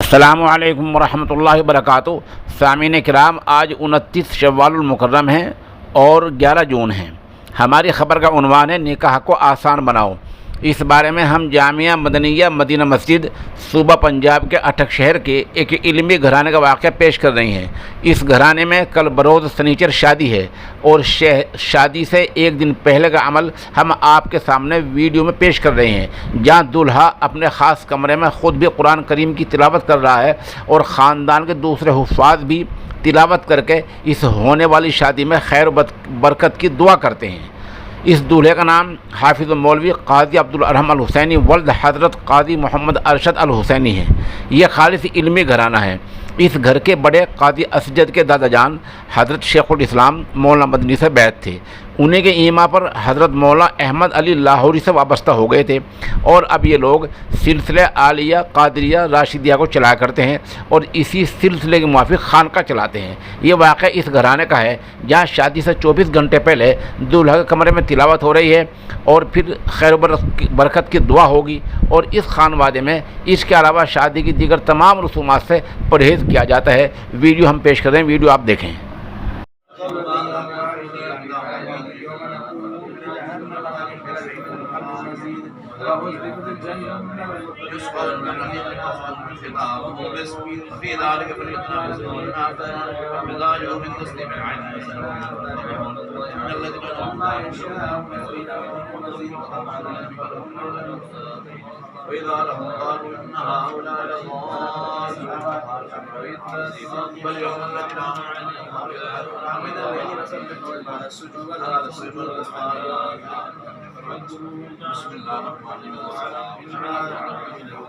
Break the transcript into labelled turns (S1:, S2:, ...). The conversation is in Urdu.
S1: السلام علیکم ورحمۃ اللہ وبرکاتہ۔ سامعین کرام، آج 29 شوال المکرم ہے اور 11 جون ہے۔ ہماری خبر کا عنوان ہے نکاح کو آسان بناؤ۔ اس بارے میں ہم جامعہ مدنیہ مدینہ مسجد صوبہ پنجاب کے اٹک شہر کے ایک علمی گھرانے کا واقعہ پیش کر رہی ہیں۔ اس گھرانے میں کل بروز سنیچر شادی ہے اور شادی سے ایک دن پہلے کا عمل ہم آپ کے سامنے ویڈیو میں پیش کر رہے ہیں، جہاں دولہا اپنے خاص کمرے میں خود بھی قرآن کریم کی تلاوت کر رہا ہے اور خاندان کے دوسرے حفاظ بھی تلاوت کر کے اس ہونے والی شادی میں خیر و برکت کی دعا کرتے ہیں۔ اس دولہے کا نام حافظ مولوی قاضی عبدالرحم الحسینی ولد حضرت قاضی محمد ارشد الحسینی ہے۔ یہ خالص علمی گھرانہ ہے۔ اس گھر کے بڑے قاضی اسجد کے دادا جان حضرت شیخ الاسلام مولانا مدنی سے بیعت تھے۔ انہیں کے ایما پر حضرت مولانا احمد علی لاہوری سے وابستہ ہو گئے تھے اور اب یہ لوگ سلسلہ عالیہ قادریہ راشدیہ کو چلایا کرتے ہیں اور اسی سلسلے کے موافق خانقاہ چلاتے ہیں۔ یہ واقعہ اس گھرانے کا ہے جہاں شادی سے 24 گھنٹے پہلے دولہا کے کمرے میں تلاوت ہو رہی ہے اور پھر خیر و برکت کی دعا ہوگی، اور اس خانوادے میں اس کے علاوہ شادی کی دیگر تمام رسومات سے پرہیز کیا جاتا ہے۔ ویڈیو ہم پیش کر رہے ہیں، ویڈیو آپ دیکھیں۔
S2: وإذا لهم قالوا إن هؤلاء لضالون بل يوم الذين آمنوا الذين سبحوا على السجود بسم الله الرحمن الرحيم